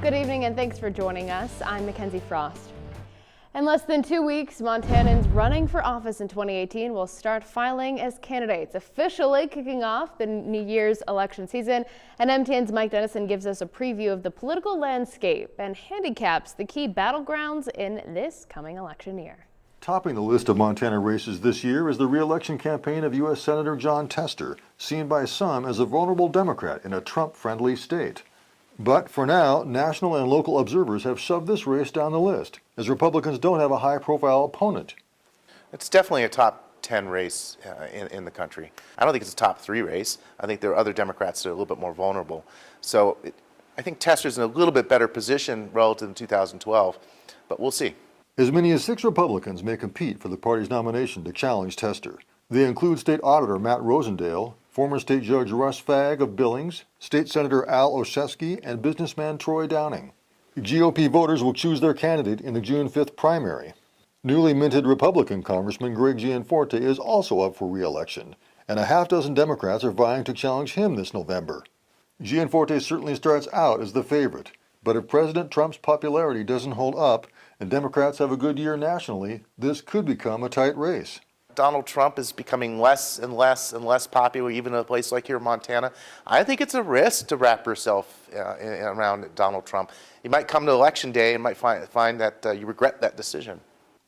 Good evening and thanks for joining us. I'm Mackenzie Frost. In less than 2 weeks, Montanans running for office in 2018 will start filing as candidates, officially kicking off the New Year's election season. And MTN's Mike Dennison gives us a preview of the political landscape and handicaps the key battlegrounds in this coming election year. Topping the list of Montana races this year is the re-election campaign of U.S. Senator Jon Tester, seen by some as a vulnerable Democrat in a Trump-friendly state. But for now, national and local observers have shoved this race down the list, as Republicans don't have a high-profile opponent. It's definitely a top 10 race in the country. I don't think it's a top 3 race. I think there are other Democrats that are a little bit more vulnerable. So I think Tester's in a little bit better position relative to 2012, but we'll see. As many as 6 Republicans may compete for the party's nomination to challenge Tester. They include State Auditor Matt Rosendale, former State Judge Russ Fagg of Billings, State Senator Al Olszewski, and businessman Troy Downing. GOP voters will choose their candidate in the June 5th primary. Newly minted Republican Congressman Greg Gianforte is also up for re-election, and a half-dozen Democrats are vying to challenge him this November. Gianforte certainly starts out as the favorite, but if President Trump's popularity doesn't hold up and Democrats have a good year nationally, this could become a tight race. Donald Trump is becoming less and less and less popular, even in a place like here in Montana. I think it's a risk to wrap yourself around Donald Trump. You might come to election day and might find that you regret that decision.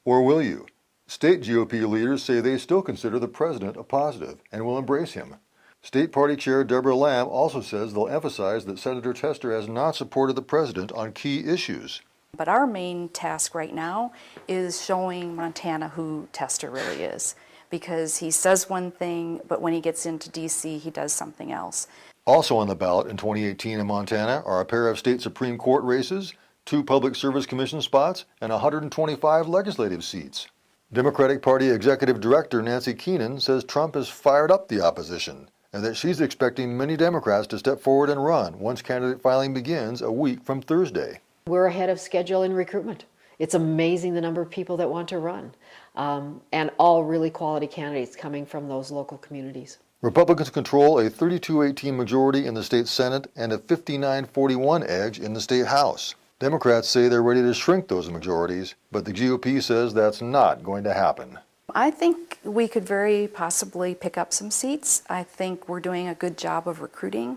Or will you? State GOP leaders say they still consider the president a positive and will embrace him. State Party Chair Deborah Lamb also says they'll emphasize that Senator Tester has not supported the president on key issues. But our main task right now is showing Montana who Tester really is, because he says one thing, but when he gets into D.C., he does something else. Also on the ballot in 2018 in Montana are a pair of state Supreme Court races, 2 Public Service Commission spots, and 125 legislative seats. Democratic Party Executive Director Nancy Keenan says Trump has fired up the opposition, and that she's expecting many Democrats to step forward and run once candidate filing begins a week from Thursday. We're ahead of schedule in recruitment. It's amazing the number of people that want to run, and all really quality candidates coming from those local communities. Republicans control a 32-18 majority in the state Senate and a 59-41 edge in the state House. Democrats say they're ready to shrink those majorities, but the GOP says that's not going to happen. I think we could very possibly pick up some seats. I think we're doing a good job of recruiting.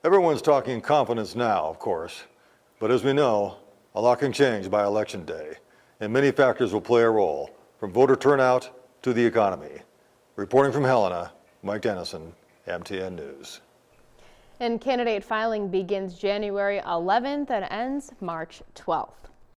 Everyone's talking confidence now, of course. But as we know, a lot can change by Election Day, and many factors will play a role, from voter turnout to the economy. Reporting from Helena, Mike Dennison, MTN News. And candidate filing begins January 11th and ends March 12th.